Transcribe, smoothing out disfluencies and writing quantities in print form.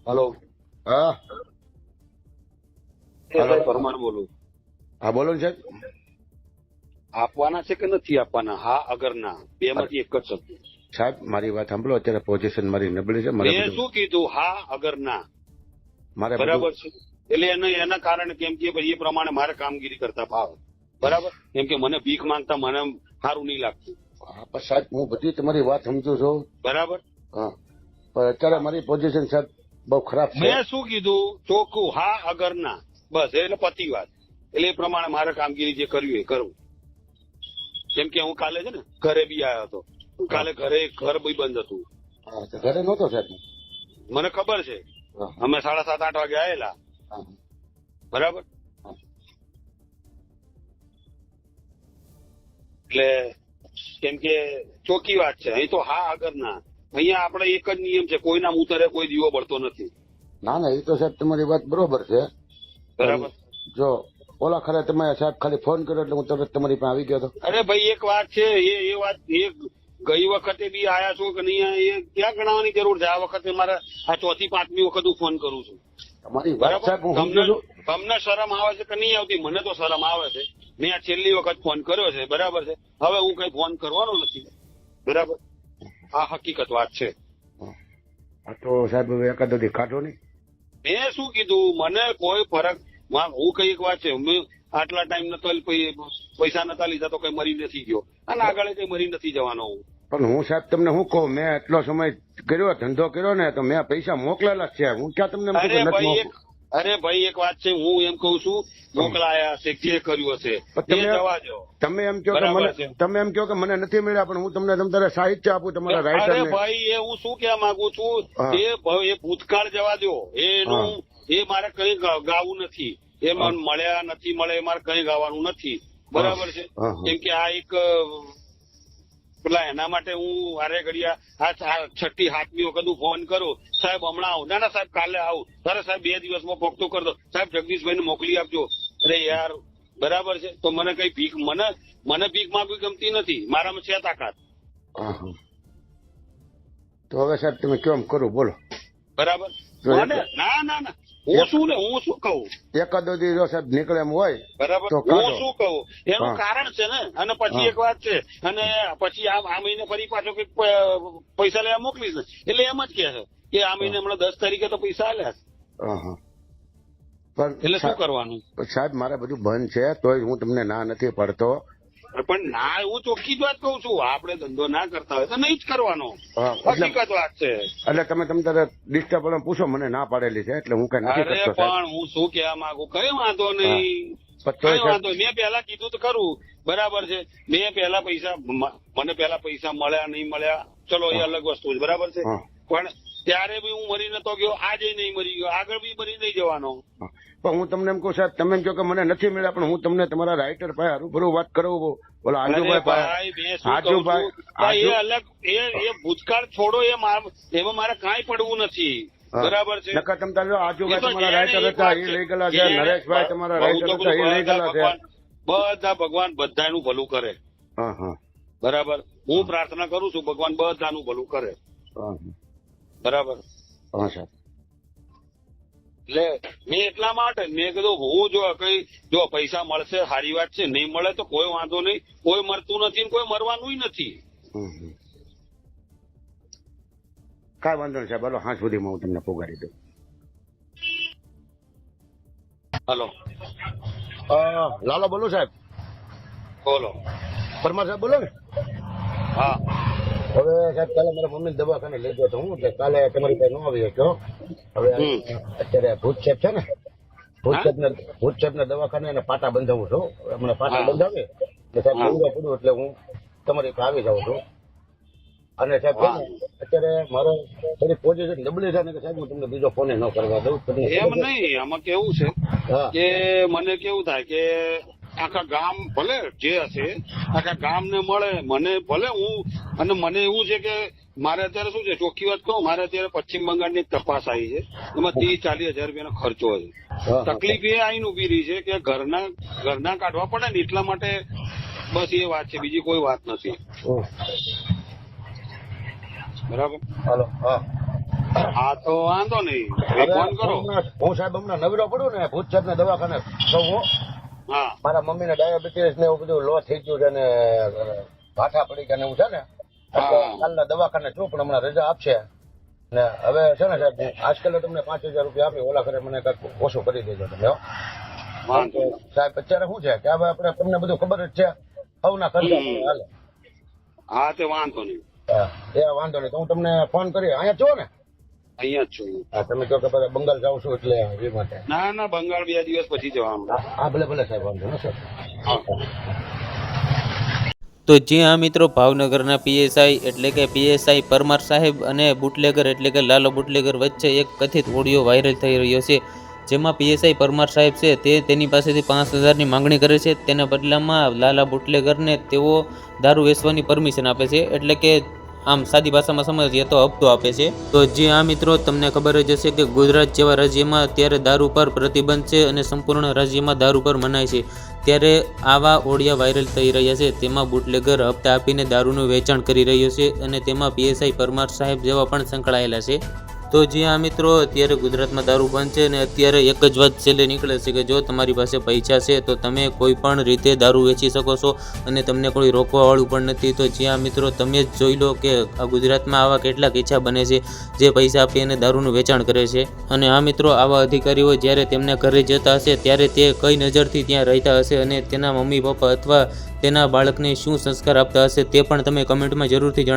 Hello. હા સાહેબ પરમાર બોલું. હા બોલો ને સાહેબ. આપવાના છે કે નથી આપવાના? હા અગર ના, બે માંથી એક જ શબ્દ. સાહેબ મારી વાત સાંભળો. અત્યારે પોઝિશન મારી નબળી છે. મેં શું કીધું? હા અગર ના, મારે બરાબર છે. એટલે એના કારણે કેમ કે ભાઈ એ પ્રમાણે મારે કામગીરી કરતા ભાવ, બરાબર. કેમ કે મને ભીખ માંગતા મને સારું નહીં લાગતું. હા પણ સાહેબ હું બધી તમારી વાત સમજુ છું. બરાબર. હા પણ અત્યારે મારી પોઝિશન સાહેબ બહુ ખરાબ છે. મેં શું કીધું? ચોખ્ખું હા અગર ના, બસ. એટલે પતિ વાત. એટલે એ પ્રમાણે મારે કામગીરી જે કરવી એ કરવું. કેમ કે હું કાલે છે ને ઘરે બી આવ્યો હતો. કાલે ઘરે ઘર બી બંધ હતું. હા તો ઘરે નહોતો સાહેબ. મને ખબર છે. હા. અમે 7:30-8 વાગે આવેલા. હા. બરાબર. એટલે કેમ કે ચોખ્ખી વાત છે. અહીં તો હા આગળ ના. અહીંયા આપણે એક જ નિયમ છે, કોઈના ઉતરે કોઈ દીવો બળતો નથી. ના ના એ તો સાહેબ તમારી વાત બરોબર છે. બરાબર. જો ઓલા ખરે તમે સાહેબ ખાલી ફોન કર્યો એટલે હું તરત તમારી પાસે આવી ગયો હતો. અરે ભાઈ એક વાત છે, એ વાત એ ગઈ વખતે બી આયા છો કે નહીં, એ ક્યાં ગણાવવાની જરૂર છે? આ વખતે મારે આ 4મી-5મી વખત હું ફોન કરું છું. તમારી વાત સાહેબ હું સમજુ છું. તમને શરમ આવે છે કે નહીં આવતી? મને તો શરમ આવે છે. મેં આ છેલ્લી વખત ફોન કર્યો છે, બરાબર છે. હવે હું કઈ ફોન કરવાનો નથી, બરાબર. આ હકીકત વાત છે. હા તો સાહેબ હવે એકાદો દી કાઢો નહીં. મેં શું કીધું? મને કોઈ ફરક. હું કઈ એક વાત છે, મેં આટલા ટાઈમ નતો પૈસા નતા લીધા તો કઈ મરી નથી ગયો, અને આગળ કઈ મરી નથી જવાનો હું. પણ હું સાહેબ તમને શું કહું, મેં એટલો સમય કર્યો, ધંધો કર્યો ને, તો મેં પૈસા મોકલેલા છે. હું ક્યાં તમને એમ કહું કે નથી મોકલું? અરે ભાઈ એક વાત છે, હું એમ કઉ છું, મોકલાયા હશે, જે કર્યું હશે એ જવા દો. તમે એમ કહો કે મને, તમે એમ કહો કે મને નથી મળ્યા, પણ હું તમને તમારે સાહિત્ય આપું તમારા રાઇટર. અરે ભાઈ એ હું શું કહેવા માંગુ છું, એ ભૂતકાળ જવા દો. એનું એ મારે કઈ ગાવું નથી. એ મને મળ્યા નથી મળે મારે કઈ ગાવાનું નથી, બરાબર છે. કેમ કે આ એક પેલા એના માટે હું વારે ઘડિયા આ 6મી-7મી વખત હું ફોન કરું, સાહેબ હમણાં આવું, ના સાહેબ કાલે આવું, અરે સાહેબ 2 દિવસમાં પોખતો કરી દો, સાહેબ જગદીશભાઈને મોકલી આપજો. અરે યાર બરાબર છે. તો મને કઈ ભીખ, મને ભીખ માંગવી ગમતી નથી. મારામાં છે તાકાત. તો હવે સાહેબ તમે કેમ કરું બોલો? બરાબર. ના ના ના, હું શું કહું? એકાદો દી જો સાહેબ નીકળે એમ હોય, બરાબર. હું શું કહું એનું કારણ છે ને. અને પછી એક વાત છે, અને પછી આ મહિને ફરી પાછો કઈક પૈસા લેવા મોકલીશ ને, એટલે એમ જ કે છે કે આ મહિને હમણાં 10 તારીખે તો પૈસા આલ્યા. એટલે શું કરવાનું? સાહેબ મારે બધું બંધ છે, તોય હું તમને ના નથી પડતો. પણ ના, હું ચોખ્ખી જ વાત કઉ છું, આપણે ધંધો ના કરતા હોય તો નહીં જ કરવાનો. હકીકત વાત છે. એટલે તમે તારે ડિસ્ટર્બ પૂછો, મને ના પાડેલી છે એટલે હું કઈ નથી કરતો. પણ હું શું કહેવા માંગુ, કઈ વાંધો નહીં, કઈ વાંધો. મેં પેલા કીધું તો ખરું, બરાબર છે. મેં પેલા મને પેલા પૈસા મળ્યા નહીં મળ્યા, ચલો એ અલગ વસ્તુ છે, બરાબર છે. પણ ત્યારે બી હું મરી નતો ગયો, આજે નહીં મરી ગયો, આગળ બી મરી નહીં જવાનો. પણ હું તમને એમ કહું સાહેબ, તમે એમ કહો કે મને નથી મળ્યા, પણ હું તમને તમારા રાઇટર પાસે હરૂભરું વાત કરાવું. બોલો આજુભાઈ એ અલગ, એ ભૂતકાળ છોડો, એમાં મારે કાંઈ પડવું નથી, બરાબર છે. નકર તમે આજુભાઈ તમારા રાઇટર હતા એ લઈ ગયેલા છે, નરેશભાઈ તમારા રાઇટર હતા એ લઈ ગયેલા છે. બધા ભગવાન બધાનું ભલું કરે. બરાબર. હું પ્રાર્થના કરું છું, ભગવાન બધાનું ભલું કરે. બરાબર. એટલે મેં એટલા માટે મેં કીધું, હું જો પૈસા મળશે સારી વાત છે, નહીં મળે તો કોઈ વાંધો નહીં. કોઈ મરતું નથી ને કોઈ મરવાનું નથી. કાંઈ વાંધો નહીં સાહેબ, હાલો હાંસ સુધીમાં હું તમને પોગાડી દઉં. હલો લાલો બોલો સાહેબ. બોલો. પરમાર સાહેબ બોલો ને. હા. હવે સાહેબ કાલે મારા મમ્મી દવાખાને લઈ ગયો હતો હું, એટલે કાલે તમારી પાસે ન આવી શક્યો. હવે અત્યારે ભૂત સાહેબ છે ને, ભૂત સાહેબ ના દવાખાને એને પાટા બંધાવું છું. હમણાં પાટા બંધાવે એટલે સાહેબ બંધવા પડ્યું, એટલે હું તમારી પાસે આવી જાઉં છું. અને સાહેબ અત્યારે મારો થોડી પોઝિશન નબળી છે ને કે સાહેબ હું તમને બીજો ફોન ન કરવા દઉં. એમ નહીં, આમાં કેવું છે કે મને કેવું થાય કે આખા ગામ ભલે જે હશે આખા ગામને મળે, મને ભલે હું, અને મને એવું છે કે મારે અત્યારે શું છે, ચોખ્ખી વાત કહું, મારે અત્યારે પશ્ચિમ બંગાળની એક તપાસ આવી છે, એમાં 30-40 હજાર રૂપિયાનો ખર્ચો છે. તકલીફ એ આવીને ઉભી રહી છે કે ઘરના કાઢવા પડે ને, એટલા માટે બસ એ વાત છે, બીજી કોઈ વાત નથી. બરાબર. હાલો. હા હા તો વાંધો નહીં, ફોન કરો. હું સાહેબ હમણાં નવરો પડું ને ભૂતચર ને દવાખાને તો હું હા મારા મમ્મી ને ડાયાબિટીસ ને એવું બધું લો થઈ ગયું છે ને ભાઠા પડી ગયા ને એવું છે ને કાલના દવાખાને છું પણ હમણાં રજા આપશે ને હવે છે ને સાહેબ આજકાલ તમને 5,000 રૂપિયા આપી ઓલા કરે મને કંઈક ઓછું કરી દેજો તમે સાહેબ. અત્યારે શું છે કે હવે આપણે તમને બધું ખબર જ છે હવના ખર્ચા હાલે. હા તે વાંધો નહીં. એ વાંધો નહીં તો હું તમને ફોન કરી અહીંયા છો ને? અહીંયા જ છું. હા તમે કહો કે બધા બંગાળ જાવ છું એટલે એ માટે. ના ના બંગાળ 2 દિવસ પછી જવાનું. હા ભલે ભલે સાહેબ વાંધો ને સર. તો જી હા મિત્રો, ભાવનગરના પીએસઆઈ એટલે કે પીએસઆઈ પરમાર સાહેબ અને બુટલેગર એટલે કે લાલો બુટલેગર વચ્ચે એક કથિત ઓડિયો વાયરલ થઈ રહ્યો છે, જેમાં પીએસઆઈ પરમાર સાહેબ છે તે તેની પાસેથી 5,000ની માંગણી કરે છે. તેના બદલામાં લાલા બુટલેગરને તેઓ દારૂ વેચવાની પરમિશન આપે છે, એટલે કે આમ સાદી ભાષામાં સમજીએ તો હપ્તો આપે છે. તો જી હા મિત્રો, તમને ખબર જ હશે કે ગુજરાત જેવા રાજ્યમાં અત્યારે દારૂ પર પ્રતિબંધ છે અને સંપૂર્ણ રાજ્યમાં દારૂ પર મનાય છે. ત્યારે આવા ઓડિયા વાયરલ થઈ રહ્યા છે, તેમાં બુટલેગર હપ્તા આપીને દારૂનું વેચાણ કરી રહ્યો છે અને તેમાં પીએસઆઈ પરમાર સાહેબ જેવા પણ સંકળાયેલા છે. તો જી હા મિત્રો, અત્યારે ગુજરાતમાં દારૂ બંધ છે અને અત્યારે એક જ વાત છેલ્લે નીકળે છે કે જો તમારી પાસે પૈસા છે તો તમે કોઈ પણ રીતે દારૂ વેચી શકો છો અને તમને કોઈ રોકવાવાળું પણ નથી. તો જી હા મિત્રો, તમે જ જોઈ લો કે આ ગુજરાતમાં આવા કેટલા કિસ્સા બને છે જે પૈસા આપી અને દારૂનું વેચાણ કરે છે. અને હા મિત્રો, આવા અધિકારીઓ જ્યારે તેમના ઘરે જતા હશે ત્યારે તે કઈ નજરથી ત્યાં રહેતા હશે અને તેના મમ્મી પપ્પા અથવા તેના બાળકને શું સંસ્કાર આપતા હશે તે પણ તમે કમેન્ટમાં જરૂરથી જણાવો.